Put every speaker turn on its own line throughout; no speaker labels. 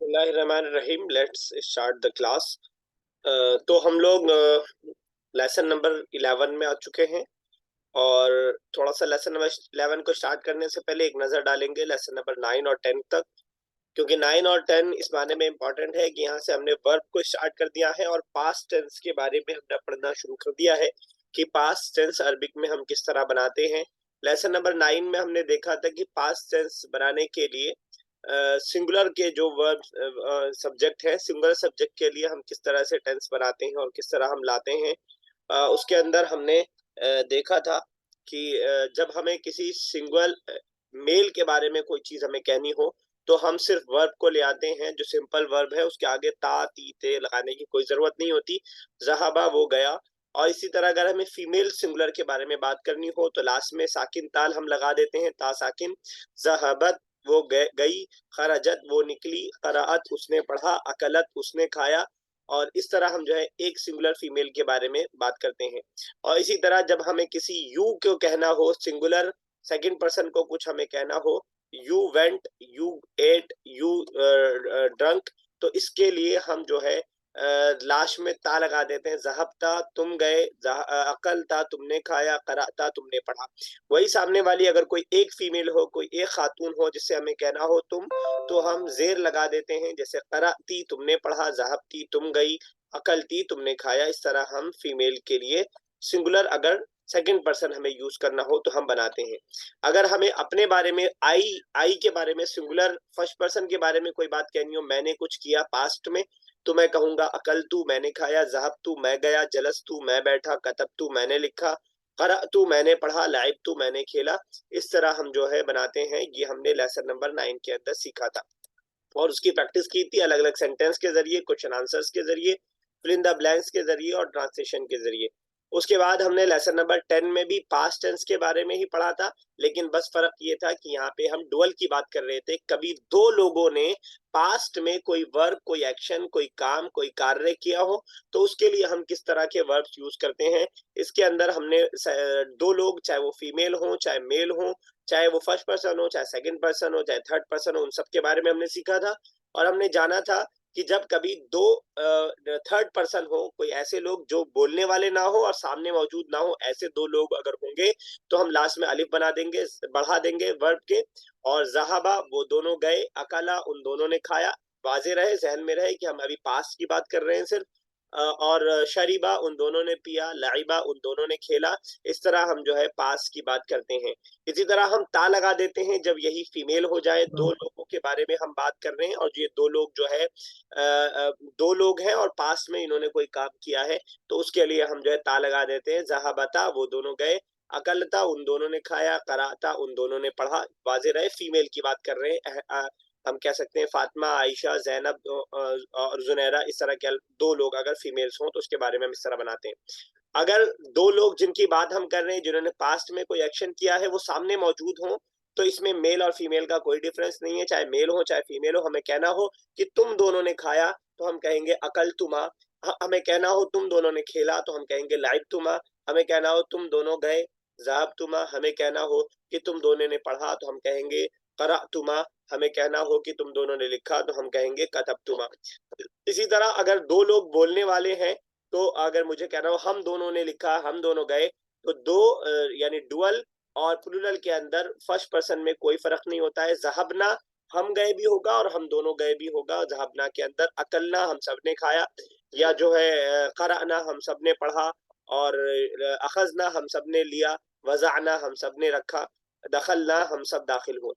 बिस्मिल्लाहिर्रहमानिर्रहीम। Let's start the class. तो हम लोग लेसन नंबर 11 में आ चुके हैं और थोड़ा सा लेसन नंबर 11 को स्टार्ट करने से पहले एक नज़र डालेंगे लेसन नंबर 9 और 10 तक, क्योंकि 9 और 10 इस माने में इम्पॉर्टेंट है कि यहाँ से हमने वर्ब को स्टार्ट कर दिया है और पास्ट टेंस के बारे में हमने पढ़ना शुरू कर दिया है कि पास्ट टेंस अरबिक में हम किस तरह बनाते हैं। लेसन नंबर 9 में हमने देखा था कि पास्ट टेंस बनाने के लिए सिंगुलर के जो वर्ब सब्जेक्ट है, सिंगुलर सब्जेक्ट के लिए हम किस तरह से टेंस बनाते हैं और किस तरह हम लाते हैं। उसके अंदर हमने देखा था कि जब हमें किसी सिंगल मेल के बारे में कोई चीज हमें कहनी हो तो हम सिर्फ वर्ब को ले आते हैं, जो सिंपल वर्ब है उसके आगे ता ती ते लगाने की कोई जरूरत नहीं होती। जहाबा वो गया। और इसी तरह अगर हमें फीमेल सिंगुलर के बारे में बात करनी हो तो लास्ट में साकिन ताल हम लगा देते हैं, ता साकिन। जहाबत वो गई, खराजत वो निकली, कराअत उसने पढ़ा, अकलत उसने खाया। और इस तरह हम जो है एक सिंगुलर फीमेल के बारे में बात करते हैं। और इसी तरह जब हमें किसी यू को कहना हो, सिंगुलर सेकंड पर्सन को कुछ हमें कहना हो, you went, you ate, you drunk, तो इसके लिए हम जो है लास्ट में ता लगा देते हैं। ज़हबता तुम गए, अकल था तुमने खाया, कराता तुमने पढ़ा। वही सामने वाली अगर कोई एक फीमेल हो, कोई एक खातून हो जिससे हमें कहना हो तुम, तो हम जेर लगा देते हैं, जैसे कराती तुमने पढ़ा, ज़हबती तुम गई, अकलती तुमने खाया। इस तरह हम फीमेल के लिए सिंगुलर अगर सेकंड पर्सन हमें यूज करना हो तो हम बनाते हैं। अगर हमें अपने बारे में आई के बारे में सिंगुलर फर्स्ट पर्सन के बारे में कोई बात कहनी हो, मैंने कुछ किया पास्ट में, तो मैं कहूंगा अकल तू मैंने खाया, जहब तू मैं गया, जलस तू मैं बैठा, कतब तू मैंने लिखा, करा तू मैंने पढ़ा, लाइब तू मैंने खेला। इस तरह हम जो है बनाते हैं। ये हमने लेसन नंबर 9 के अंदर सीखा था और उसकी प्रैक्टिस की थी अलग अलग सेंटेंस के जरिए, क्वेश्चन आंसर्स के जरिए, फिल इन द ब्लैंक्स के जरिए और ट्रांसलेशन के जरिए। उसके बाद हमने लेसन नंबर 10 में भी पास्ट टेंस के बारे में ही पढ़ा था, लेकिन बस फर्क ये था कि यहाँ पे हम डुअल की बात कर रहे थे। कभी दो लोगों ने पास्ट में कोई वर्ब, कोई एक्शन, कोई काम, कोई कार्य किया हो तो उसके लिए हम किस तरह के वर्ब्स यूज करते हैं। इसके अंदर हमने दो लोग, चाहे वो फीमेल हो चाहे मेल हो, चाहे वो फर्स्ट पर्सन हो चाहे सेकंड पर्सन हो चाहे थर्ड पर्सन हो, उन सब के बारे में हमने सीखा था। और हमने जाना था कि जब कभी दो थर्ड पर्सन हो, कोई ऐसे लोग जो बोलने वाले ना हो और सामने मौजूद ना हो, ऐसे दो लोग अगर होंगे तो हम लास्ट में अलिफ बना देंगे, बढ़ा देंगे वर्ब के। और जहाबा वो दोनों गए, अकला उन दोनों ने खाया। वाजे रहे, जहन में रहे कि हम अभी पास्ट की बात कर रहे हैं सिर्फ। और शरीबा उन दोनों ने पिया, लाइबा उन दोनों ने खेला। इस तरह हम जो है पास की बात करते हैं। इसी तरह हम ता लगा देते हैं जब यही फीमेल हो जाए, दो लोगों के बारे में हम बात कर रहे हैं और ये दो लोग जो है दो लोग हैं और पास में इन्होंने कोई काम किया है, तो उसके लिए हम जो है ता लगा देते हैं। जहाबता वो दोनों गए, अकलता उन दोनों ने खाया, कराता उन दोनों ने पढ़ा। वाजे रहे फीमेल की बात कर रहे हैं। हम कह सकते हैं फातिमा, आयशा, जैनब और जुनैरा, इस तरह के दो लोग अगर फीमेल्स हों तो उसके बारे में हम इस तरह बनाते हैं। अगर दो लोग जिनकी बात हम कर रहे हैं जिन्होंने पास्ट में कोई एक्शन किया है वो सामने मौजूद हों, तो इसमें मेल और फीमेल का कोई डिफरेंस नहीं है, चाहे मेल हो चाहे फीमेल हो। हमें कहना हो कि तुम दोनों ने खाया तो हम कहेंगे अकल तुमा। हमें कहना हो तुम दोनों ने खेला तो हम कहेंगे लाइब तुमा। हमें कहना हो तुम दोनों गए, जाब तुमा। हमें कहना हो कि तुम दोनों ने पढ़ा तो हम कहेंगे करा तुमा। हमें कहना हो कि तुम दोनों ने लिखा तो हम कहेंगे कतब तुमा। इसी तरह अगर दो लोग बोलने वाले हैं तो अगर मुझे कहना हो हम दोनों ने लिखा, हम दोनों गए, तो दो यानी डुअल और प्लूरल के अंदर फर्स्ट पर्सन में कोई फर्क नहीं होता है। जहबना हम गए भी होगा और हम दोनों गए भी होगा। जहबना के अंदर अकलना हम सब ने खाया, या जो है कराना हम सब ने पढ़ा, और अखजना हम सब ने लिया, वजाना हम सब ने रखा, दखलना हम सब दाखिल हुए।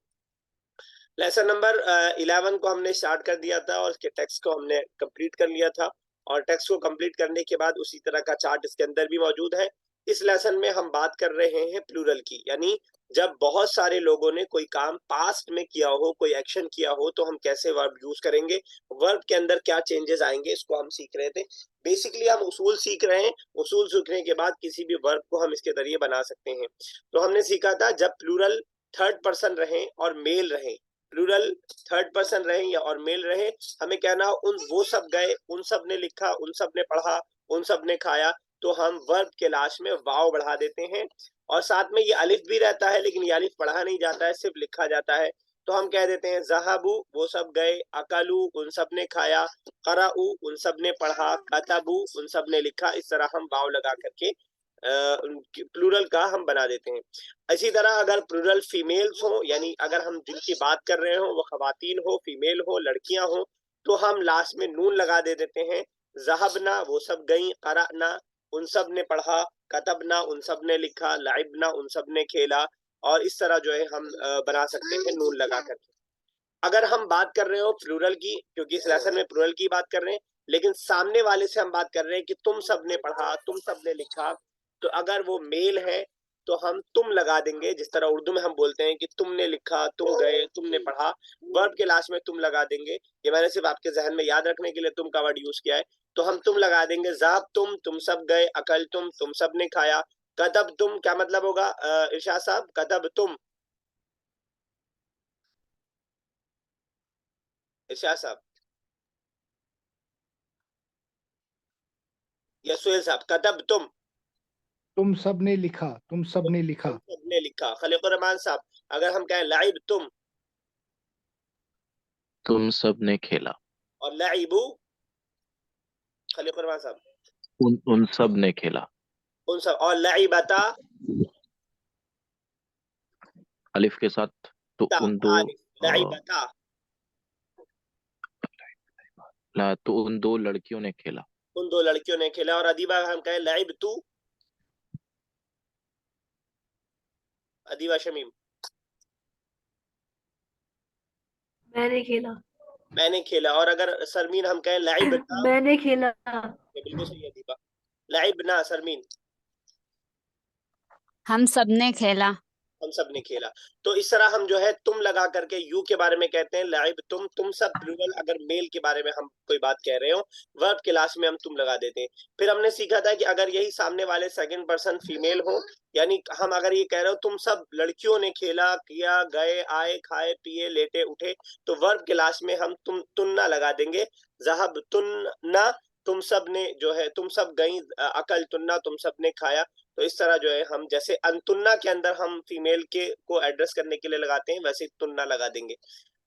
लेसन नंबर 11 को हमने स्टार्ट कर दिया था और इसके टेक्स्ट को हमने कंप्लीट कर लिया था। और टेक्स्ट को कंप्लीट करने के बाद उसी तरह का चार्ट इसके अंदर भी मौजूद है। इस लेसन में हम बात कर रहे हैं प्लूरल की, यानी जब बहुत सारे लोगों ने कोई काम पास्ट में किया हो, कोई एक्शन किया हो, तो हम कैसे वर्ब यूज करेंगे, वर्ब के अंदर क्या चेंजेस आएंगे, इसको हम सीख रहे थे। बेसिकली हम उसूल सीख रहे हैं। उसूल सीखने के बाद किसी भी वर्ब को हम इसके जरिए बना सकते हैं। तो हमने सीखा था जब प्लूरल थर्ड पर्सन रहे और मेल रहे, प्लूरल थर्ड पर्सन रहे या और मेल रहे, हमें कहना उन वो सब गए, उन सब ने लिखा, उन सब ने पढ़ा, उन सब ने खाया, तो हम वर्ब के लास्ट में वाव बढ़ा देते हैं। और साथ में ये अलिफ भी रहता है, लेकिन ये अलिफ पढ़ा नहीं जाता है, सिर्फ लिखा जाता है। तो हम कह देते हैं ज़हाबू वो सब गए, अकलू उन सब ने खाया, क़राऊ उन सब ने पढ़ा, कतबू उन सब ने लिखा। इस तरह हम वाव लगा करके प्लूरल का हम बना देते हैं। इसी तरह अगर प्लूरल फीमेल्स हो, यानी अगर हम जिनकी बात कर रहे हो वो खवातीन हो, फीमेल हो, लड़कियां हो, तो हम लास्ट में नून लगा दे देते हैं। ज़हबना वो सब गई, क़रअना उन सब ने पढ़ा, कतबना उन सब ने लिखा, लाइबना उन सब ने खेला। और इस तरह जो है हम बना सकते हैं नून लगा करके। अगर हम बात कर रहे हो प्लूरल की, क्योंकि इस लेसन में प्लूरल की बात कर रहे हैं, लेकिन सामने वाले से हम बात कर रहे हैं कि तुम सब ने पढ़ा, तुम सब ने लिखा, तो अगर वो मेल है तो हम तुम लगा देंगे। जिस तरह उर्दू में हम बोलते हैं कि तुमने लिखा, तुम गए, तुमने पढ़ा, वर्ब के लास्ट में तुम लगा देंगे। ये मैंने सिर्फ आपके जहन में याद रखने के लिए तुम का वर्ड यूज किया है। तो हम तुम लगा देंगे। ज़ाहब तुम सब गए, अकल तुम सब ने खाया, कतब तुम क्या मतलब होगा इरशाद साहब? कतब तुम, इरशाद साहब या सुहेल साहब, कतब
तुम सब ने लिखा, तुम सब ने लिखा।
तुम सबने लिखा। खलीकुर रहमान साहब, अगर हम कहें लाइब
तुम सब ने खेला,
और लाइबू, खलीकुर रहमान साहब,
उन सब ने खेला।
उन सब, और लाइबता,
अलिफ के साथ, तो उन दो
लाइबता,
तो उन दो लड़कियों ने खेला।
उन दो लड़कियों ने खेला। और अदीबा हम कहें लाइब तू, अदीबा शमीम,
मैंने खेला।
मैंने खेला। और अगर सरमीन हम कहें लाइबता,
मैंने खेला।
बिल्कुल सही अदीबा। लाइबना सरमीन,
हम सबने खेला।
हम सब ने खेला। तो इस तरह हम जो है तुम लगा करके यू के बारे में कहते हैं लाइब तुम सब प्लूरल। अगर मेल के बारे में हम कोई बात कह रहे हो, वर्ब के लास्ट में हम तुम लगा देते हैं। फिर हमने सीखा था कि अगर यही सामने वाले सेकंड पर्सन फीमेल हो, यानी हम अगर ये कह रहे हो तुम सब लड़कियों ने खेला, किया, गए, आए, खाए, पिए, लेटे, उठे, तो वर्ब के लास्ट में हम तुन्ना लगा देंगे। ज़हब तुन्ना, तुम सब ने जो है, तुम सब गई, अकल तुन्ना तुम सब ने खाया। तो इस तरह जो है हम जैसे अंतुन्ना के अंदर हम फीमेल के को एड्रेस करने के लिए लगाते हैं, वैसे तुन्ना लगा देंगे।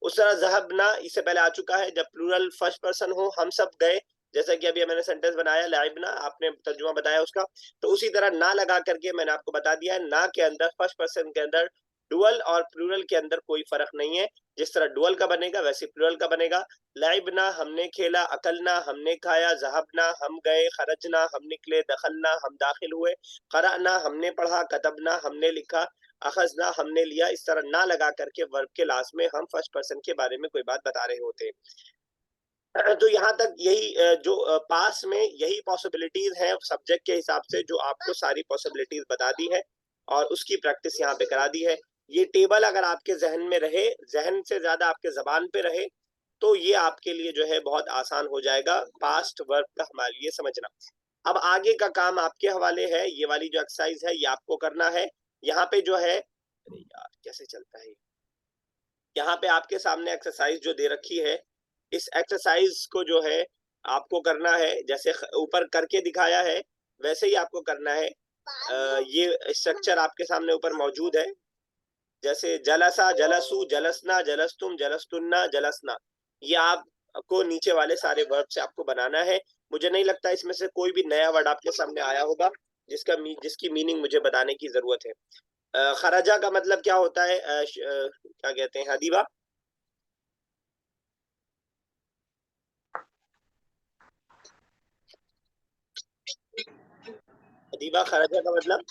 उस तरह ज़हबना इससे पहले आ चुका है, जब प्लूरल फर्स्ट पर्सन हो, हम सब गए, जैसा कि अभी मैंने सेंटेंस बनाया लाइबना, आपने तर्जुमा बताया उसका। तो उसी तरह ना लगा करके मैंने आपको बता दिया है, ना के अंदर फर्स्ट पर्सन के अंदर डुअल और प्लूरल के अंदर कोई फर्क नहीं है। जिस तरह डुअल का बनेगा वैसे प्लूरल का बनेगा। लाइबना हमने खेला, अकलना हमने खाया, ज़हबना हम गए, खरजना हम निकले, दखलना हम दाखिल हुए, क़रअना हमने पढ़ा, कतबना हमने लिखा, अखज़ना हमने लिया। इस तरह ना लगा करके वर्ब के लास्ट में हम फर्स्ट पर्सन के बारे में कोई बात बता रहे होते हैं। तो यहाँ तक यही जो पास में यही पॉसिबिलिटीज हैं सब्जेक्ट के हिसाब से, जो आपको सारी पॉसिबिलिटीज बता दी है और उसकी प्रैक्टिस यहाँ पे करा दी है। ये टेबल अगर आपके जहन में रहे, जहन से ज्यादा आपके जबान पे रहे, तो ये आपके लिए जो है बहुत आसान हो जाएगा पास्ट वर्ब का हमारे लिए समझना। अब आगे का काम आपके हवाले है। ये वाली जो एक्सरसाइज है ये आपको करना है। यहाँ पे जो है, अरे यार कैसे चलता है, यहाँ पे आपके सामने एक्सरसाइज जो दे रखी है, इस एक्सरसाइज को जो है आपको करना है, जैसे ऊपर करके दिखाया है वैसे ही आपको करना है। ये स्ट्रक्चर आपके सामने ऊपर मौजूद है, जैसे जलसा, जलसू, जलसना, जलस्तुम, जलस्तुन्ना, जलसना, ये आपको नीचे वाले सारे वर्ब से आपको बनाना है। मुझे नहीं लगता इसमें से कोई भी नया वर्ड आपके सामने आया होगा जिसकी मीनिंग मुझे बताने की जरूरत है। खराजा का मतलब क्या होता है? क्या कहते हैं हदीबा? हदीबा, खराजा का मतलब?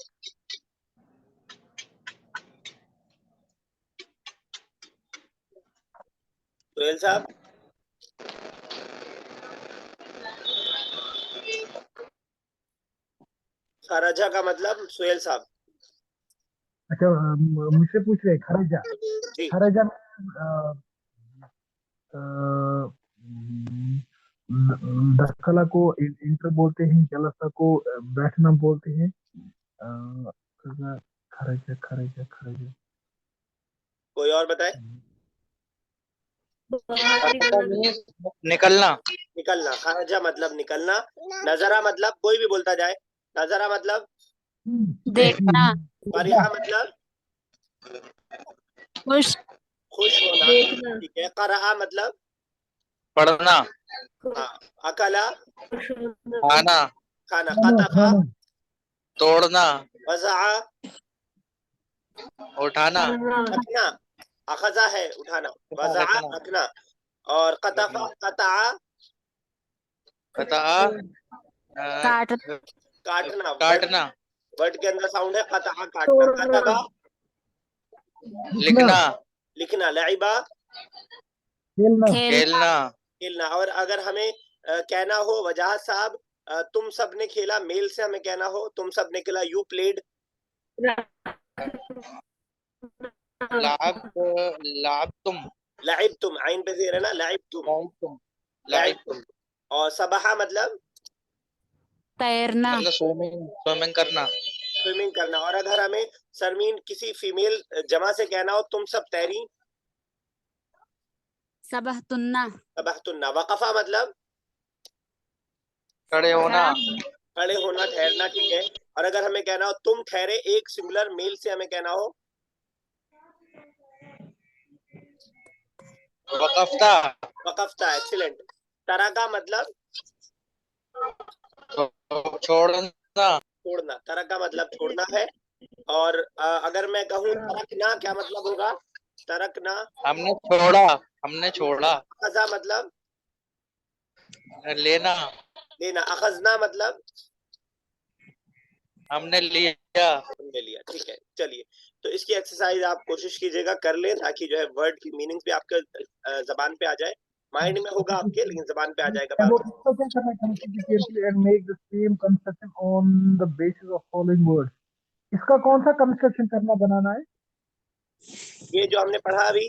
सुहेल साहब, खराजा का मतलब सुहेल साहब?
अच्छा, मुझसे पूछ रहे खरजा।
जी,
खरजा में दखला को इंटर बोलते हैं, जलसा को बैठना बोलते हैं। खरजा खरजा खरजा
कोई और बताए?
बाहर निकलना।
निकलना।
निकलना। खराजा मतलब निकलना। नजरा मतलब कोई भी बोलता जाए। नजरा मतलब
देखना।
फरिहा मतलब
खुश।
खुश होना,
देखना,
ठीक है। क़रअ मतलब
पढ़ना,
हाँ। अकला
खुश होना,
खाना,
खाना।
खाना
क़तफ़
खाना
तोड़ना,
वज़अ
उठाना,
पढ़ना,
रखना। अखज़ा है उठाना, वज़अ
रखना,
रखना। और क़तफ़
रखना,
क़तअ
कता,
काट
काटना।
काटना,
वर्ड के अंदर साउंड है क़तअ काटना।
तोड़ना,
कतबा
लिखना
लिखना,
लिखना। लइबा
खेलना
खेल
खेलना,
खेलना। और अगर हमें कहना हो वजाहत साहब तुम सब ने खेला, मेल से हमें कहना हो तुम सब ने खेला, यू प्लेड।
लाब, लाब तुम,
लाइब तुम, आइन पे जेर है ना, लाइब तुम,
लाइब तुम,
लाइब
लाइब
तुम।
तुम,
और सबहा मतलब
तैरना,
मतलब स्विमिंग, स्विमिंग करना,
स्विमिंग करना। और अगर हमें सरमीन किसी फीमेल जमा से कहना हो तुम सब तैरी,
सबहतुन्ना,
सबहतुन्ना। वक़फ़ा मतलब
खड़े होना,
खड़ा,
खड़े होना, ठहरना, ठीक है। और अगर हमें कहना हो तुम ठहरे, एक सिंगुलर मेल से हमें कहना हो
वक़फ़ता,
वक़फ़ता। एक्सीलेंट। तरका मतलब
छोड़ना,
छोड़ना, तरका मतलब छोड़ना है। और अगर मैं कहूँ तरकना, क्या मतलब होगा? तरकना।
हमने छोड़ा, हमने छोड़ा,
अखज़ा मतलब
लेना,
लेना। अखज़ना मतलब
हमने लिया,
हमने लिया, ठीक है। चलिए, तो इसकी एक्सरसाइज आप कोशिश कीजिएगा कर लें, ताकि जो है वर्ड की मीनिंग भी आपके जबान पे आ जाए। माइंड में होगा आपके, लेकिन जबान पे आ जाएगा बार
वो
बार।
इसका क्या करना है? Consider carefully and make the same construction on the basis of following words. इसका कौन सा कंस्ट्रक्शन करना बनाना है?
ये जो हमने पढ़ा अभी,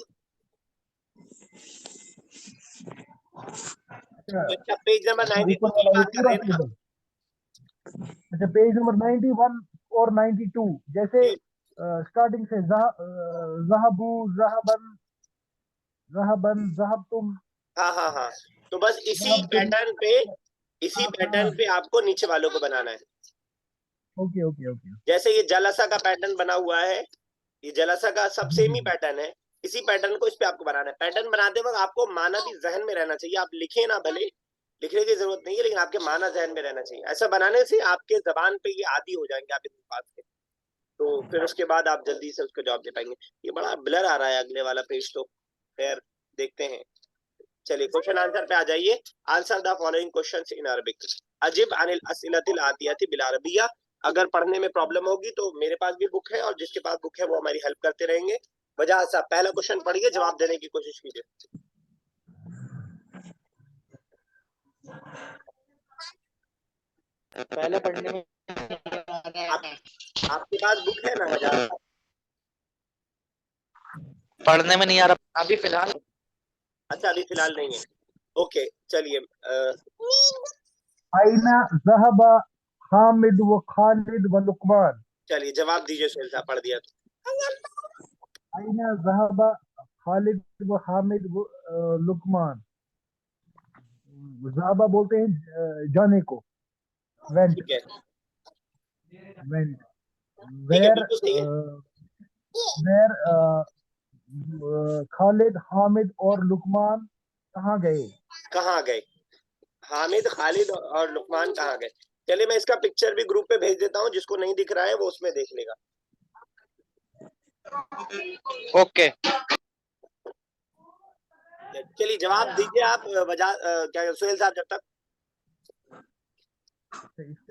अच्छा,
पेज नंबर
इसमें
92
ऊपर
की
वाला ये
बात कर
पूरा
रहे हैं ना।
टेबल। अच्छा, पेज नंबर 91 और 92 जैसे
ये-
स्टार्टिंग से ज़हबू, ज़हबन, ज़हबन, ज़हबतुम,
हाँ हाँ हाँ, तो बस
ज़हबतुम।
इसी
हाँ,
पैटर्न पे आपको नीचे वालों को बनाना है।
Okay okay okay.
जैसे ये जलसा का पैटर्न बना हुआ है, ये जलसा का सब
जी
सेम
जी
ही
जी।
पैटर्न है। इसी पैटर्न को इस पे आपको बनाना है। पैटर्न बनाते वक्त आपको माना भी जहन में रहना चाहिए। आप लिखे ना, भले लिखने की जरूरत नहीं है, लेकिन आपके माना जहन में रहना चाहिए। ऐसा बनाने से आपके जबान पे ये आदी हो जाएंगे आप इस बात के, तो फिर उसके बाद आप जल्दी से उसको जवाब दे पाएंगे। ये बड़ा ब्लर आ रहा है अगले वाला पेज, तो खैर देखते हैं। चलिए, क्वेश्चन आंसर पे आ जाइए। Answer the following questions in Arabic. अजिब अनिल अस्इलतिल आतियाती बिल अरबिया। अगर पढ़ने में प्रॉब्लम होगी तो मेरे पास भी बुक है, और जिसके पास बुक है वो हमारी हेल्प करते रहेंगे। वजह साहब, पहला क्वेश्चन पढ़िए, जवाब देने की कोशिश कीजिए।
पहले पढ़ने में
आप आपके पास बुक है ना वजह साहब?
पढ़ने में नहीं आ रहा अभी फिलहाल।
अच्छा, अभी फिलहाल नहीं है। ओके, चलिए।
आइना ज़हबा हामिद व खालिद व लुकमान।
चलिए जवाब दीजिए सुहेल साहब, पढ़ दिया तो।
आइना ज़हबा खालिद व हामिद व लुकमान। ज़हबा बोलते हैं जाने को, वेंट,
ठीक है,
वेंट।
ठीक है,
वेर
बिल्कुल सही है।
वेर खालिद, हामिद और लुकमान कहाँ गए?
कहाँ गए? हामिद, खालिद और लुकमान कहाँ गए? चलिए, मैं इसका पिक्चर भी ग्रुप पे भेज देता हूँ, जिसको नहीं दिख रहा है वो उसमें देख लेगा।
ओके,
चलिए जवाब दीजिए आप। क्या सुहेल साहब, जब तक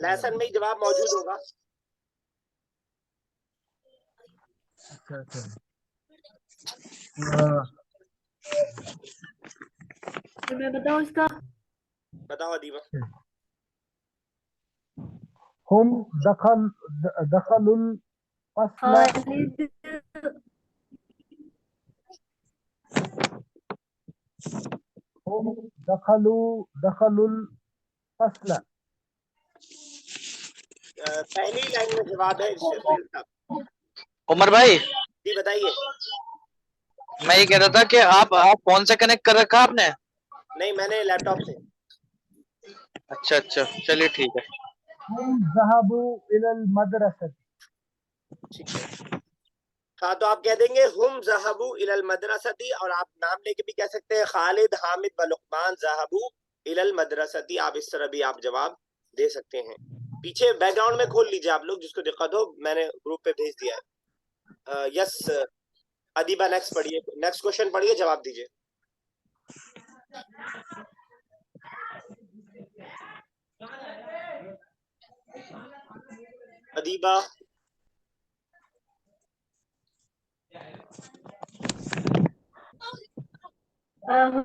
लेसन में ही जवाब मौजूद होगा।
अच्छा अच्छा।
मैं बताऊँ इसका?
बताओ अदीबा।
हम दखलुल फस्ला।
खालिद,
हम दखलुल फस्ला।
पहली लाइन में जवाब है सुहेल साहब।
उमर भाई,
जी बताइए।
मैं ये कह रहा था कि आप फोन से कनेक्ट कर रखा आपने?
नहीं, मैंने लैपटॉप से।
अच्छा अच्छा, चलिए ठीक है।
हम ज़हबू इलल मदरसत।
ठीक है, हाँ, तो आप कह देंगे हुम ज़हबू इलल मदरसती, और आप नाम लेके भी कह सकते हैं खालिद, हामिद व लुकमान ज़हबू इलल मदरसती। आप इस तरह भी आप जवाब दे सकते हैं। पीछे बैकग्राउंड में खोल लीजिए आप लोग, जिसको दिक्कत हो, मैंने ग्रुप पे भेज दिया है। यस अदीबा, नेक्स्ट पढ़िए, नेक्स्ट क्वेश्चन पढ़िए, जवाब दीजिए। अदीबा,
हम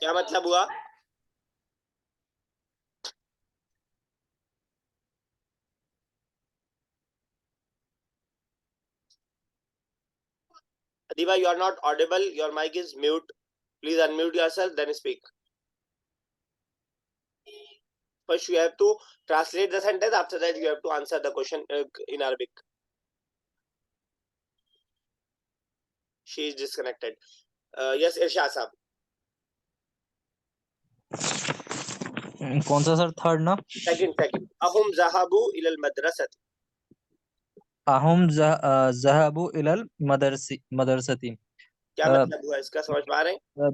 क्या मतलब हुआ? Adiba, you are not audible. Your mic is mute. Please unmute yourself, then speak. First, you have to translate the sentence. After that, you have to answer the question in Arabic. She is disconnected. Yes, Irshad साहब.
कौन सा sir? Third ना?
Second. अहुम ज़हाबू इलल मदरसती.
अहुम ज़हबू इलल मदरसती।
क्या मतलब हुआ इसका, समझ पा रहे हैं?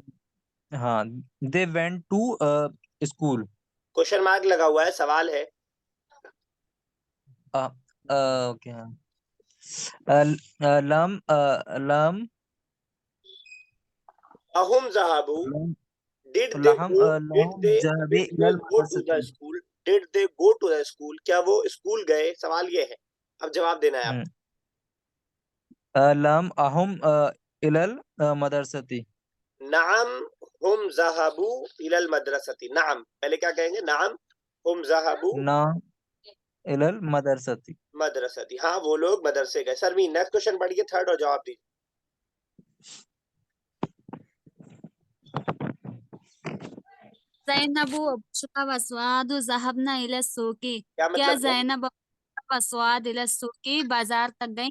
हाँ, they went to school.
Question mark लगा हुआ है, सवाल है।
ओके, हाँ। लम
अहुम ज़हाबू, did they
लहम
go
लहम
to
ज़हबी
the
इलल मदरसती।
school? Did they go to the school? क्या वो स्कूल गए? सवाल ये है, अब जवाब देना है आप।
लम अहुम इलल मदरसती।
नाम हुम ज़हाबू इलल मदरसती। नाम पहले क्या कहेंगे? नाम हुम ज़हाबू
ना इलल मदरसती।
मदरसती। हाँ, वो लोग मदरसे गए। सरमीन, नेक्स्ट क्वेश्चन पढ़िए, थर्ड, और जवाब दीजिए।
ज़ैनबु वबुशरा वसवाद ज़हबना इला सूकी।
क्या
क्या
मतलब है?
ज़ैनब और वसवाद इला सूकी बाजार तक गई?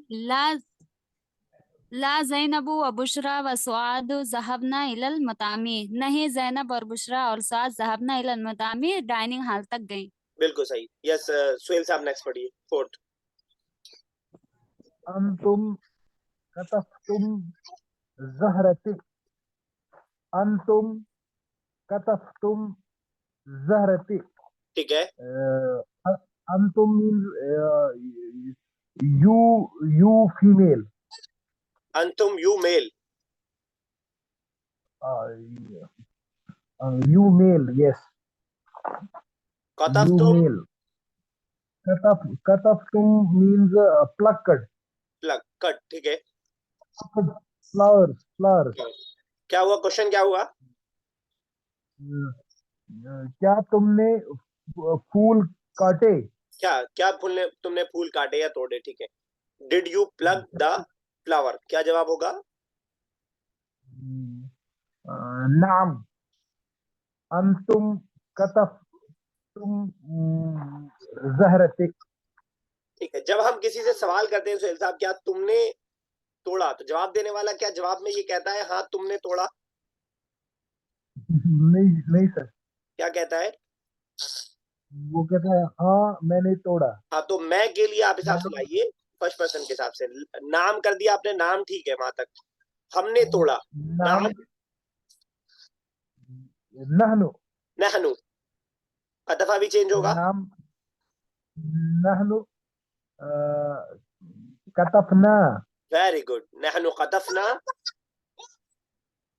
ला ज़ैनबु व बुशरा व सुआद ज़हबना इलल मतामी। नहीं, ज़ैनब और बुशरा और सुआद ज़हबना इलल मतामी, डाइनिंग हॉल तक गई।
बिल्कुल सही। यस सुहेल साहब, नेक्स्ट पढ़िए, फोर्थ।
अंतुम कतफ्तुम ज़हरती। अंतुम कतफ्तुम ज़हरती।
ठीक है।
अंतुम means you female.
you male.
You male, yes. You
कतफ्तुम,
male. Kataftum means plucked.
Pluck, cut, ठीक है।
Flowers.
क्या हुआ? क्वेश्चन क्या हुआ?
क्या तुमने फूल काटे?
क्या तुमने फूल काटे या तोड़े? ठीक है। Did you plug the flower? क्या जवाब होगा?
नाम। अंतुम कतफ्तुम ज़हरती।
ठीक है। जब हम किसी से सवाल करते हैं सुहेल साहब, क्या तुमने तोड़ा, तो जवाब देने वाला क्या जवाब में ये कहता है? हाँ तुमने तोड़ा।
नहीं सर,
क्या कहता है?
वो कहता है हाँ मैंने तोड़ा।
हाँ, तो मैं के लिए आप हिसाब से लाइए, फर्स्ट पर्सन के हिसाब से। नाम कर दिया आपने, नाम ठीक है वहां तक। हमने तोड़ा, नाम
नहनु।
नहनु। दफा भी चेंज होगा।
नाम नहनु कतफना।
Very good. नहनु कतफना।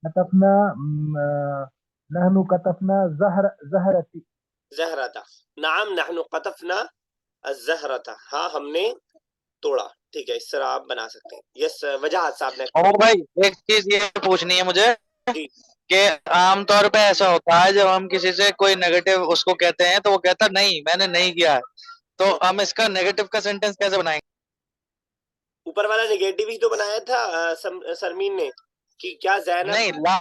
कतफना नहनु कतफना ज़हरती।
जहरता। नाम नहनु कतफना जहरता। हाँ, हमने तोड़ा। ठीक है, इस तरह आप बना सकते हैं। यस वजाहत साहब ने।
और भाई एक चीज ये पूछनी है मुझे
जी।
कि आमतौर पे ऐसा होता है जब हम किसी से कोई नेगेटिव उसको कहते हैं तो वो कहता नहीं मैंने नहीं किया है, तो हम इसका नेगेटिव का सेंटेंस कैसे बनाएंगे?
ऊपर वाला नेगेटिव ही तो बनाया था सरमीन ने, कि क्या जैनब।
नहीं, ला,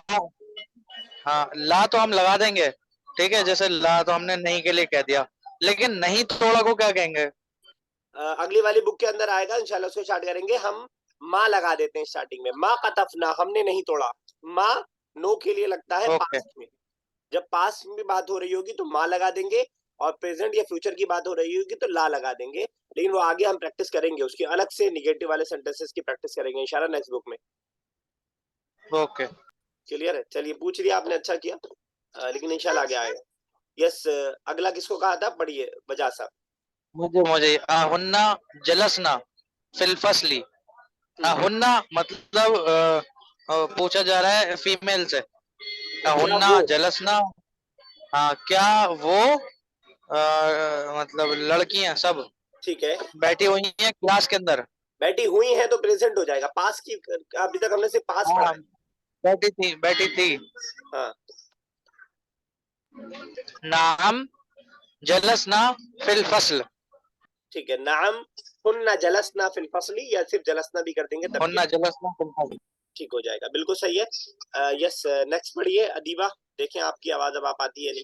हाँ ला तो हम लगा देंगे, ठीक है, जैसे ला तो हमने नहीं के लिए कह दिया, लेकिन नहीं तोड़ा को क्या कहेंगे?
अगली वाली बुक के अंदर आएगा इंशाल्लाह, उसको स्टार्ट करेंगे। हम माँ लगा देते हैं स्टार्टिंग में। माँ कतफना, हमने नहीं तोड़ा। माँ नो के लिए लगता है
ओके।
पास्ट में। जब पास्ट में बात हो रही होगी तो माँ लगा देंगे, और प्रेजेंट या फ्यूचर की बात हो रही होगी तो ला लगा देंगे, लेकिन वो आगे हम प्रैक्टिस करेंगे, उसकी अलग से निगेटिव वाले सेंटेंसेस की प्रैक्टिस करेंगे इंशाल्लाह नेक्स्ट बुक में।
ओके।
क्लियर है? चलिए, पूछ लिया आपने, अच्छा किया, लेकिन इंशाल्लाह आगे आएगा। यस, अगला किसको कहा था? पढ़िए बजाज साहब।
मुझे हुन्ना जलसना फिल फसली। हुन्ना मतलब पूछा जा रहा है फीमेल से। हुन्ना
वो?
जलसना, हाँ क्या वो मतलब लड़कियां सब
ठीक है,
बैठी हुई हैं क्लास के अंदर।
बैठी हुई हैं तो प्रेजेंट हो जाएगा, पास की अभी तक हमने सिर्फ पास पढ़ा
हाँ,
है।
बैठी थी।
हाँ,
नाम जलसना फिल फसल।
ठीक है, नाम हुन्ना जलसना फिल फसली, या सिर्फ जलसना भी कर देंगे तब भी
हुन्ना जलसना फिल फसल।
ठीक हो जाएगा, बिल्कुल सही है। यस, नेक्स्ट पढ़िए अदीबा, देखें आपकी आवाज अब आप आती है नहीं।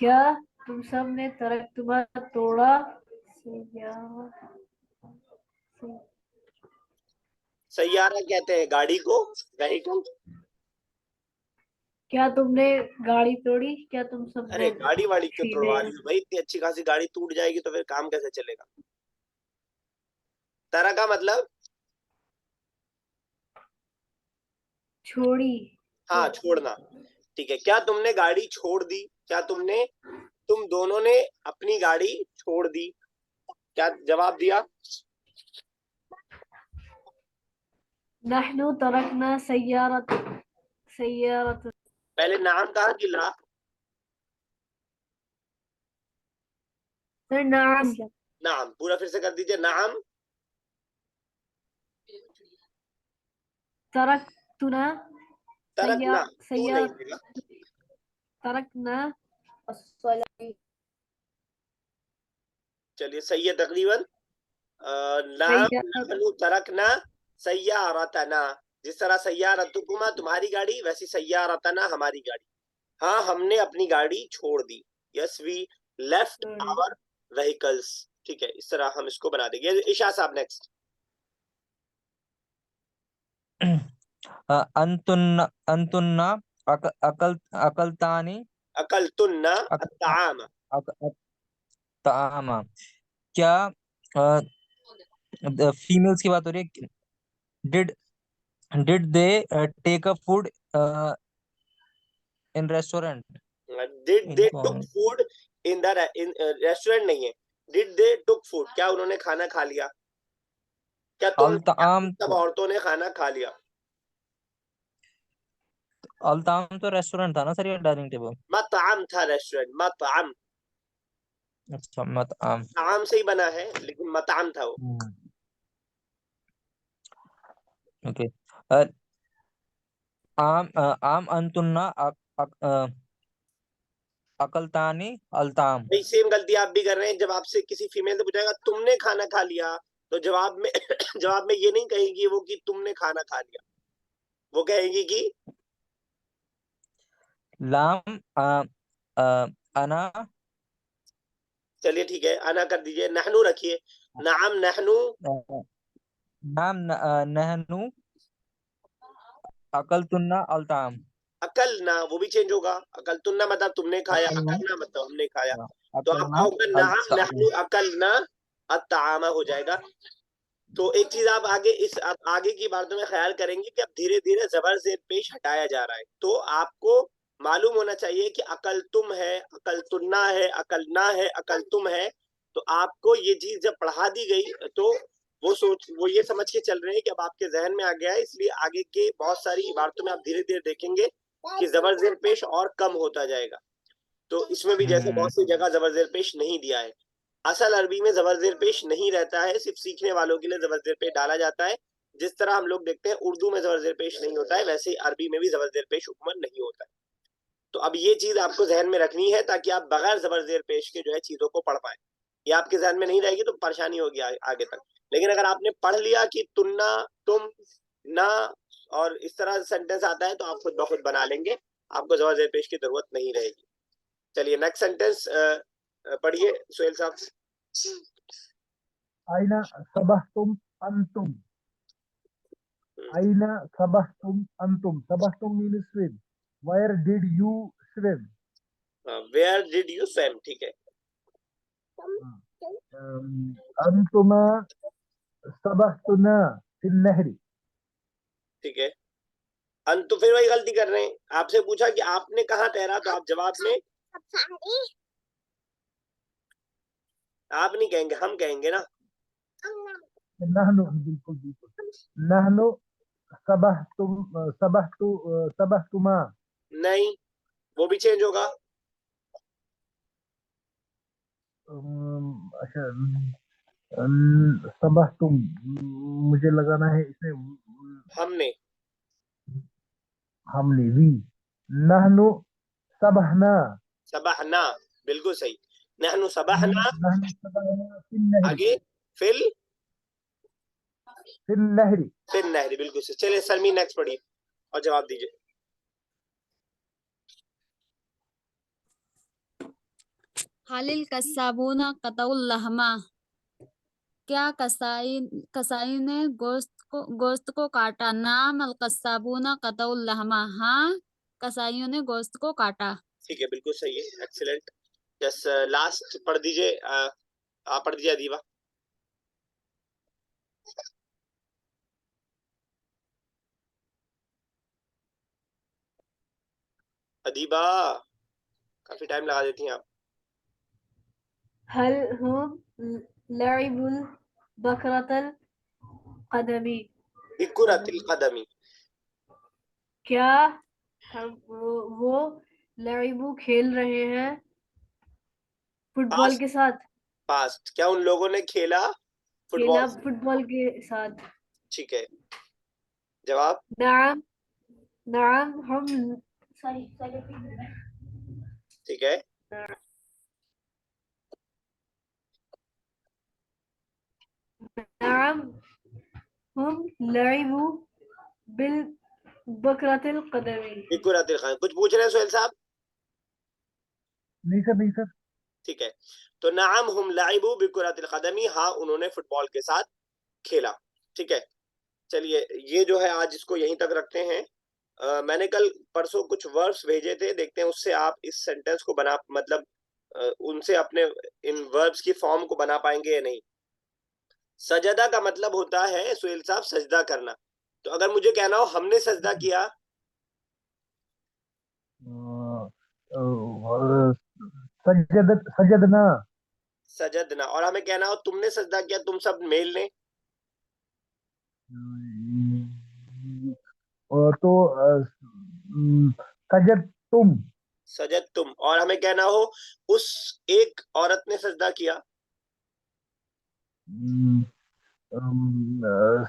क्या तुम सब ने तरक्तुमा तोड़ा
सैयारा कहते हैं गाड़ी को, व्हीकल।
क्या तुमने गाड़ी तोड़ी? क्या तुम सब
अरे
ने
गाड़ी वाड़ी क्यों तोड़वा रही
फीमेल
हो भाई? इतनी अच्छी खासी गाड़ी टूट जाएगी तो फिर काम कैसे चलेगा? तरह का मतलब
छोड़ी।
हाँ, छोड़ना। ठीक है, क्या तुमने गाड़ी छोड़ दी? क्या तुम दोनों ने अपनी गाड़ी छोड़ दी? क्या जवाब दिया?
नहनु तरकना सय्यारत
पहले नाम कहा कि ला?
नाम
नाम पूरा फिर से कर दीजिए। नाम
तरकतुना
तरकना, तो नहीं
सय्यार
देगा।
तरकना
चलिए सही है तकरीबन। नाम नहनु तरकना सय्यारतना, जिस तरह सय्यारतुकुमा तुम्हारी गाड़ी, वैसी सय्यारतना हमारी गाड़ी। हाँ, हमने अपनी गाड़ी छोड़ दी। Yes, we left our vehicles. ठीक है, इस तरह हम इसको बना देंगे। ईशा साहब नेक्स्ट।
अंतुन्ना अंतुन्ना अकलतानी
अकल तुन्ना अत्ताम।
तामा। क्या फीमेल्स की बात हो रही है? Did did they take a food in restaurant?
Did they
इनको
took food in the restaurant नहीं है, डिड दे टुक फूड, क्या उन्होंने खाना खा लिया? क्या
अल्ताम
सब औरतों ने खाना खा लिया?
अल्ताम तो रेस्टोरेंट था ना सर, ये डाइनिंग टेबल।
मताम था रेस्टोरेंट, मताम।
अच्छा मत आम।
ताम से ही बना है लेकिन मताम था वो।
ओके। आम अंतुन्ना अकलतानी अल्ताम।
भाई सेम गलती आप भी कर रहे हैं। जब आपसे किसी फीमेल से पूछाएगा तुमने खाना खा लिया, तो जवाब में जवाब में ये नहीं कहेगी वो कि तुमने खाना खा लिया, वो कहेगी कि
लाम अना।
चलिए ठीक है, अना कर दीजिए, नहनु रखिए। नाम नहनु
नाम नहनु अकलतुन्ना अल्ताम।
अकल ना, वो भी चेंज होगा। अकल तुन्ना मतलब तुमने खाया,
अकलना
अकल ना मतलब हमने खाया। तो
अकलना
आपका होगा नाम
अल्ताम।
नहनु अकल ना अत्तामा हो जाएगा। तो एक चीज आप आगे की बातों में ख्याल करेंगे कि अब धीरे धीरे जबर जेर पेश हटाया जा रहा है, तो आपको मालूम होना चाहिए कि अकल तुम है, अकल तुन्ना है, अकल ना है, अकल तुम है। तो आपको ये चीज जब पढ़ा दी गई तो वो ये समझ के चल रहे हैं कि अब आपके जहन में आ गया है, इसलिए आगे के बहुत सारी इबारतों में आप धीरे धीरे देखेंगे कि जबर जेर पेश और कम होता जाएगा। तो इसमें भी जैसे बहुत सी जगह जबर जेर पेश नहीं दिया है। असल अरबी में जबर जेर पेश नहीं रहता है, सिर्फ सीखने वालों के लिए जबर जेर पेश डाला जाता है। जिस तरह हम लोग देखते हैं उर्दू में जबर जेर पेश नहीं होता है, वैसे ही अरबी में भी जबर जेर पेश हुक्मन नहीं होता है। तो अब ये चीज आपको जहन में रखनी है ताकि आप बगैर जबर जेर पेश के जो है चीजों को पढ़ पाए। ये आपके जहन में नहीं रहेगी तो परेशानी होगी आगे तक। लेकिन अगर आपने पढ़ लिया कि तुन्ना, तुम, ना और इस तरह सेंटेंस आता है तो आप खुद ब खुद बना लेंगे, आपको जबर जेर पेश की जरूरत नहीं रहेगी। चलिए नेक्स्ट सेंटेंस पढ़िए सुहेल साहब।
आइना सबहतुम अंतुम, आइना सबहतुम अंतुम, सबहतुम means swim, where did you swim,
where did you swim, ठीक है।
अंतुमा सबहतुना फिल नहरी,
ठीक है, तो फिर वही गलती कर रहे हैं। आपसे पूछा कि आपने कहाँ तैरा, तो आप जवाब में आप नहीं कहेंगे, हम कहेंगे ना।
नहनु, बिल्कुल बिल्कुल, नहनु सबहतुमा,
नहीं, वो भी चेंज होगा।
अच्छा, सबहतुम, मुझे लगाना है इसमें
हमने,
हमने, वी, नहनु सबहना,
सबहना, बिल्कुल सही, नहनु सबहना।
नहनु सबहना फिल नहरी,
आगे फिल
फिल नहरी।
फिल नहरी, बिल्कुल सही। चलिए सरमी नेक्स्ट पढ़िए और जवाब दीजिए।
हालिल कस्साबूना कतउल लहमा, क्या कसाई ने गोश्त को काटा। नाम अल कस्साबूना कतउल लहमा, हाँ कसाईयों ने गोश्त को काटा।
ठीक है, बिल्कुल सही है, एक्सीलेंट। जस्ट लास्ट पढ़ दीजिए, आप पढ़ दीजिए अदीबा। अदीबा, काफी टाइम लगा देती हैं आप।
हल हम लइबुल बकरतल कदमी,
बिकुरतिल कदमी,
क्या हम वो लइबु खेल रहे हैं फुटबॉल
पास्ट,
के साथ,
पास्ट, क्या उन लोगों ने खेला
खेला
फुटबॉल?
फुटबॉल के साथ।
ठीक है, जवाब।
नाम, नाम हम, सॉरी,
ठीक है,
नाम हम लइबु बिल बकरतल कदमी।
बिकुरतिल कदमी। कुछ पूछ रहे हैं सोहेल साहब?
नहीं सर, नहीं सर।
ठीक है, तो नाम हम लाइबू बिकुरतिल कदमी, हाँ उन्होंने फुटबॉल के साथ खेला। ठीक है, चलिए ये जो है आज इसको यहीं तक रखते हैं। मैंने कल परसों कुछ वर्ब्स भेजे थे, देखते हैं उससे आप इस सेंटेंस को बना, मतलब उनसे अपने इन वर्ब्स की फॉर्म को बना पाएंगे या नहीं। सजदा का मतलब होता है सुहेल साहब सजदा करना, तो अगर मुझे कहना हो हमने सजदा किया,
सजदना,
सजदना। और हमें कहना हो तुमने सजदा किया, तुम सब मेल ने,
और तो सजद तुम,
सजद तुम। और हमें कहना हो उस एक औरत ने सजदा किया,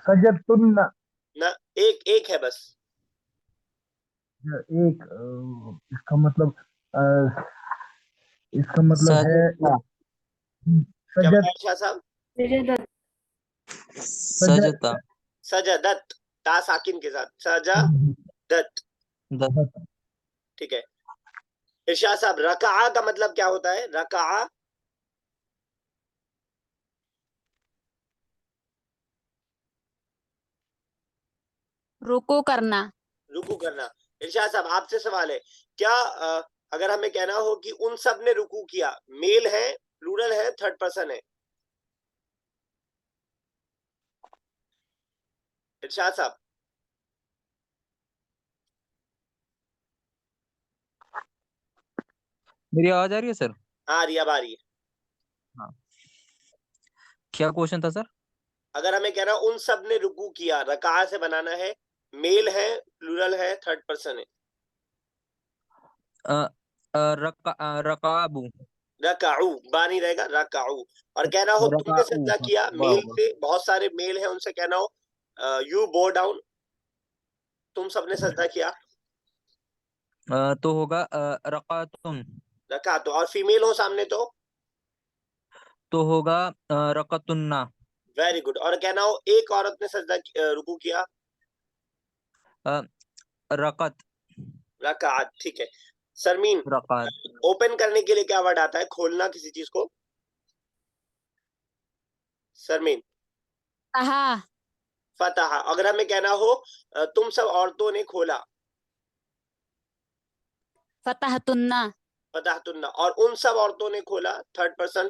सजद तुम,
ना एक एक है बस।
एक, इसका मतलब इसका मतलब है
सजता,
क्या
सजद,
बताया शाह साहब?
सजदत,
सजद,
सजता,
सजदत, ता साकिन के साथ, सजदत।
द,
ठीक है, इरशाद साहब रकाआ का मतलब क्या होता है? रकाआ,
रुको करना।
रुकू करना। इरशाद साहब आपसे सवाल है, क्या अगर हमें कहना हो कि उन सब ने रुकू किया, मेल है, प्लूरल है, थर्ड पर्सन है? इरशाद साहब,
मेरी आवाज आ रही है सर?
हाँ रिया बारी है।
हाँ, क्या क्वेश्चन था सर?
अगर हमें कहना उन सब ने रुकू किया, रकाआ से बनाना है, मेल है, प्लूरल है, थर्ड पर्सन है?
रकाबू,
रकाऊ, बानी रहेगा, रकाऊ। और कहना हो तुमने
रकाऊ,
सजदा
हाँ,
किया,
वाह
मेल
वाह।
से, बहुत सारे मेल हैं, उनसे कहना हो यू बो डाउन, तुम सबने सजदा किया।
तो होगा रकातुन,
रका, तो और फीमेल हो सामने
तो होगा रकतुन्ना,
वेरी गुड। और कहना हो एक औरत ने सजदा रुकू किया,
अ, रकत,
रकात। ठीक है, सरमीन,
रकात,
ओपन करने के लिए क्या वर्ड आता है, खोलना किसी चीज को? सरमीन,
तहा
फतहा। अगर हमें कहना हो तुम सब औरतों ने खोला,
फतहतुन्ना
फतहतुन्ना। और उन सब औरतों ने खोला, थर्ड पर्सन,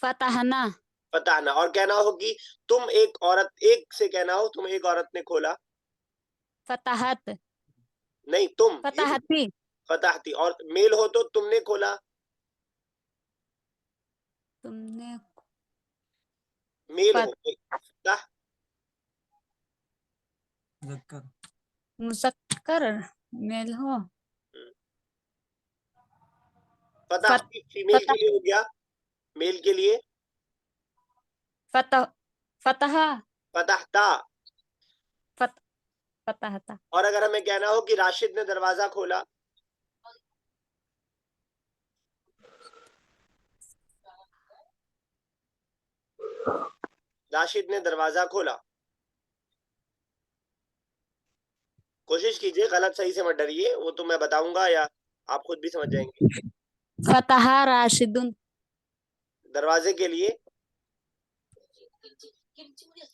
फतहना
फतहना। और कहना हो कि तुम एक औरत, एक से कहना हो तुम एक औरत ने खोला,
फतहत
नहीं तुम, you,
फतहती
फतहती। और मेल हो तो तुमने खोला,
तुमने
मेल
फत
हो फतह,
मुज़क्कर।
मुज़क्कर मेल हो
फतह
फत
फीमेल के
फतह
लिए हो गया, मेल के लिए
फतह फतहा
फतहता।
फत फतहता
और अगर हमें कहना हो कि राशिद ने दरवाजा खोला, राशिद ने दरवाजा खोला। कोशिश कीजिए, गलत सही से मत डरिए, वो तो मैं बताऊंगा या आप खुद भी समझ जाएंगे।
फतहा राशिदुन
दरवाजे के लिए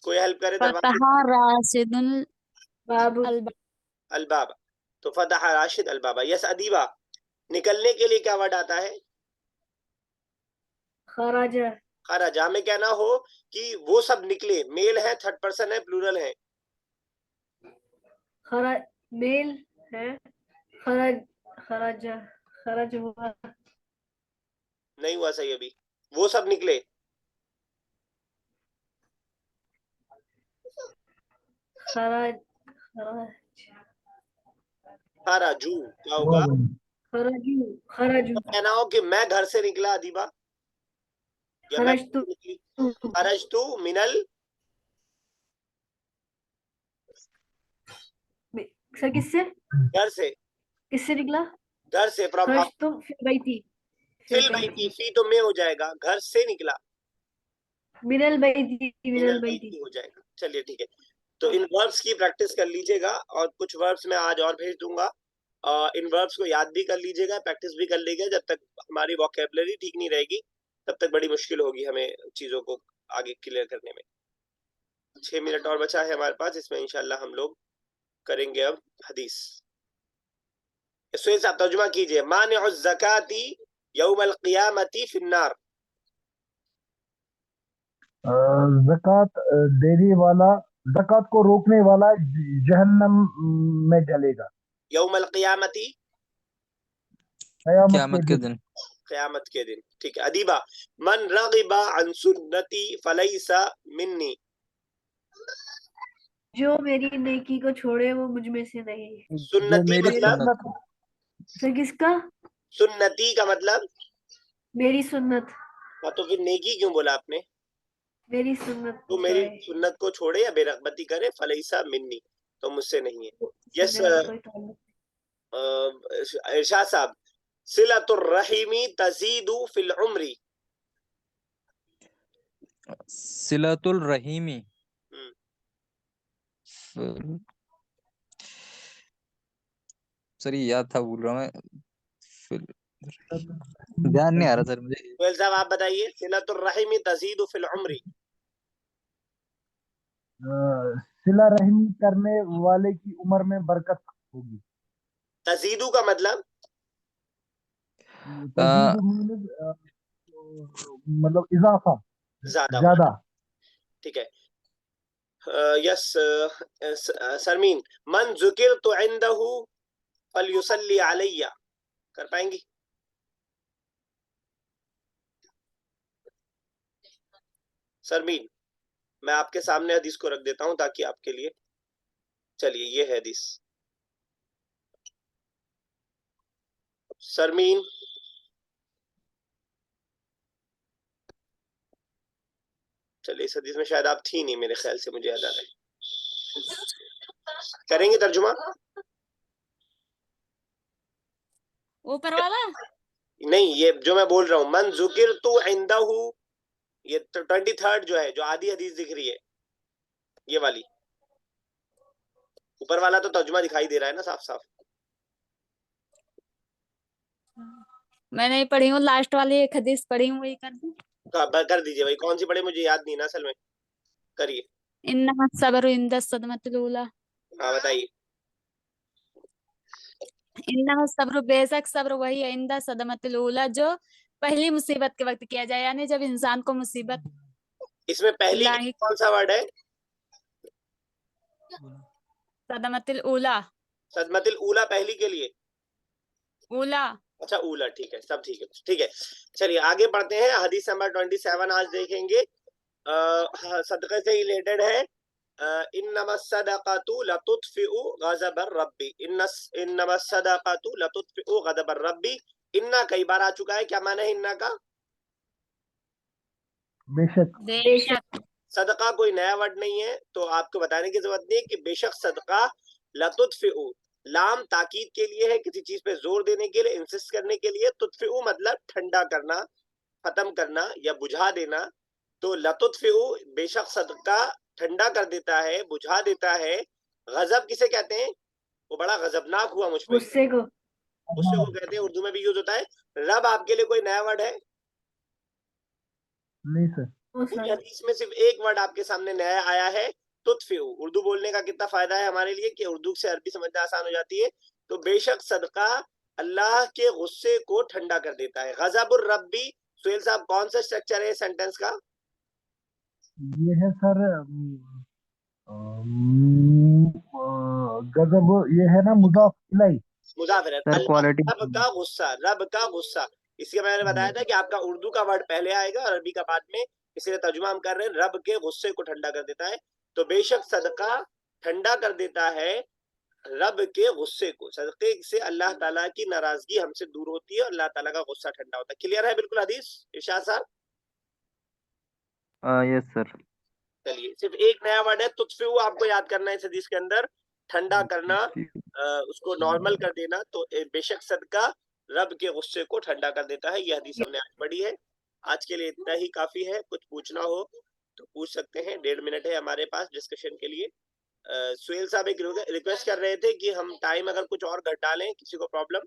कोई हेल्प करे, दरवाजे,
फतहा राशिदुल
बाबू
अलबा
अलबाबा। तो फतह राशिद अलबाबा। यस अदीबा, निकलने के लिए क्या वर्ड आता है?
खराजा
खराजा। में कहना हो कि वो सब निकले, मेल है, थर्ड पर्सन है, प्लूरल है,
खरा मेल है खराज खराजा खराज हुआ
नहीं हुआ सही अभी। वो सब निकले,
खराज खराज
खराजू क्या होगा?
खराजू खराजू
तो कहना हो कि मैं घर से निकला अदीबा, या मैं
खराज
घर से निकली, खरज तू मिनल,
सर किससे
घर से,
किससे निकला
घर से, फ्रॉम
खरज
हाउस।
तो फिर बैती
फिल बैती, फी तो में हो जाएगा, घर से निकला,
मिनल बैती
मिनल
मिनल बैती
बैती हो जाएगा। चलिए ठीक है, तो इन वर्ब्स की प्रैक्टिस कर लीजिएगा, और कुछ वर्ब्स मैं आज और भेज दूंगा। इन वर्ब्स को याद भी कर लीजिएगा, प्रैक्टिस भी कर लीजिएगा। जब तक हमारी वोकैबुलरी ठीक नहीं रहेगी तब तक बड़ी मुश्किल होगी हमें चीजों को आगे क्लियर करने में। 6 मिनट और बचा है हमारे पास, इसमें इंशाल्लाह हम लोग करेंगे अब हदीस। सुहेल साहब तर्जुमा कीजिए। मानिउ ज़काती यौमल क़ियामती फिन्नार।
ज़कात देने वाला, ज़कात को रोकने वाला जहन्नम में जलेगा
यौमल क़ियामती,
क़यामत के
क़यामत के
दिन।
दिन।
क़यामत के दिन। ठीक है अदीबा, मन रग़िबा अन सुन्नती फलैसा मिन्नी।
जो मेरी नेकी को छोड़े वो मुझ में से नहीं
जो
सुन्नती
मेरी
मेरी
मतलब,
सुन्नत,
सर किसका
सुन्नती का मतलब,
मेरी सुन्नत
हाँ तो फिर नेकी क्यों बोला आपने?
मेरी सुन्नत
तो मेरी
छोड़े
सुन्नत को छोड़े या बेरग़बती करे, फलैसा मिन्नी, तो मुझसे नहीं है।
उससे
यस
मेरा कोई ताल्लुक
इरशाद साहब, सिलतुर रहीमी तज़ीदु फिल उम्री।
सिलतुल रहीमी, सर ये याद था, भूल रहा हूँ मैं। ध्यान नहीं आ रहा सर मुझे।
सुहेल साहब आप बताइए, सिलतुर रहीमी तज़ीदु फिल उम्री।
सिला रहमी करने वाले की उम्र में बरकत होगी।
तज़ीदु का मतलब,
तजीदु मीन्स मतलब इजाफा,
ज्यादा होना।
ज्यादा।
ठीक है। यस सरमीन, मन ज़ुकिरतु इंदहु फलयुसल्ली अलैया, कर पाएंगी? सरमीन, मैं आपके सामने हदीस को रख देता हूं ताकि आपके लिए, चलिए ये है हदीस। सरमीन, चलिए इस हदीस में शायद आप थी नहीं, मेरे ख्याल से, मुझे याद आ रहा है। करेंगे तर्जुमा?
ऊपर वाला
नहीं, ये जो मैं बोल रहा हूँ, मन ज़ुकिरतु इंदहु, ये 23rd जो है, जो आधी हदीस दिख रही है, ये वाली। ऊपर वाला तो तर्जुमा दिखाई दे रहा है ना साफ साफ।
मैं नहीं पढ़ी हूँ, लास्ट वाली एक हदीस पढ़ी हूँ, वही कर दूं।
कर दीजिए भाई, कौन सी पढ़े मुझे याद नहीं ना असल में, करिए।
इन्नमा सब्रु इंद सदमतिल उला।
हाँ बताइए।
इन्नमा सब्र, बेशक सब्र वही है, इंदा सदमतिल उला, जो पहली मुसीबत के वक्त किया जाए, यानी जब इंसान को मुसीबत
इसमें पहली के लिए
लाहिक।
कौन सा वर्ड है?
सदमतिल उला।
सदमतिल ऊला पहली के लिए।
उला।
अच्छा ऊला, ठीक है, सब ठीक है, ठीक है। चलिए आगे बढ़ते हैं, हदीस नंबर 27 आज देखेंगे। सदक़े से रिलेटेड है। इन्नमस सदक़तु लतुत्फ़िउ ग़ज़बर रब्बी। इन्नमस सदक़तु लतुत्फ़िउ ग़ज़बर रब्बी। इन्ना कई बार आ चुका है, क्या माना है इन्ना का?
बेशक।
बेशक।
सदका कोई नया वर्ड नहीं है, तो आपको बताने की जरूरत नहीं है कि बेशक सदका लतुत्फ़िउ, लाम ताकीद के लिए है, किसी चीज पे जोर देने के लिए, इंसिस्ट करने के लिए। तुत्फ़िउ मतलब ठंडा करना, खत्म करना या बुझा देना। तो लतुत्फ़िउ, बेशक सदका ठंडा कर देता है, बुझा देता है। गजब किसे कहते हैं? वो बड़ा गजबनाक हुआ मुझ पे,
गुस्से को।
गुस्से को कहते हैं, उर्दू में भी यूज होता है। रब आपके लिए कोई नया वर्ड है?
नहीं सर।
पूरी हदीस में सिर्फ एक वर्ड आपके सामने नया आया है, तुत्फिउ। उर्दू बोलने का कितना फायदा है हमारे लिए कि उर्दू से अरबी समझना आसान हो जाती है। तो बेशक सदका अल्लाह के गुस्से को ठंडा कर देता है। गज़बुर रब्बी, सुहेल साहब कौन सा स्ट्रक्चर है सेंटेंस का?
ये है सर गजब, ये है ना मुजाफ इलैह।
मुजाफिर है।
सर
अल्लाह
क्वालिटी।
रब का गुस्सा, रब का गुस्सा। इसलिए मैंने बताया था कि आपका उर्दू का वर्ड पहले आएगा और अरबी का बाद में, इसलिए तर्जुमा हम कर रहे हैं, रब के गुस्से को ठंडा कर देता है। तो बेशक सदका ठंडा कर देता है रब के गुस्से को। सदके से अल्लाह ताला की नाराजगी हमसे दूर होती है और अल्लाह ताला का गुस्सा ठंडा होता है। क्लियर है बिल्कुल हदीस इरशाद साहब?
Yes sir.
चलिए, सिर्फ एक नया वर्ड है तुत्फिउ, आपको याद करना है इस हदीस के अंदर, ठंडा करना, उसको नॉर्मल कर देना। तो बेशक सदका रब के गुस्से को ठंडा कर देता है। ये हदीस हमने आज पढ़ी है। आज के लिए इतना ही काफी है। कुछ पूछना हो तो पूछ सकते हैं, 1.5 मिनट है हमारे पास डिस्कशन के लिए। सुहेल साहब एक रिक्वेस्ट कर रहे थे कि हम टाइम अगर कुछ और घटा लें, किसी को प्रॉब्लम?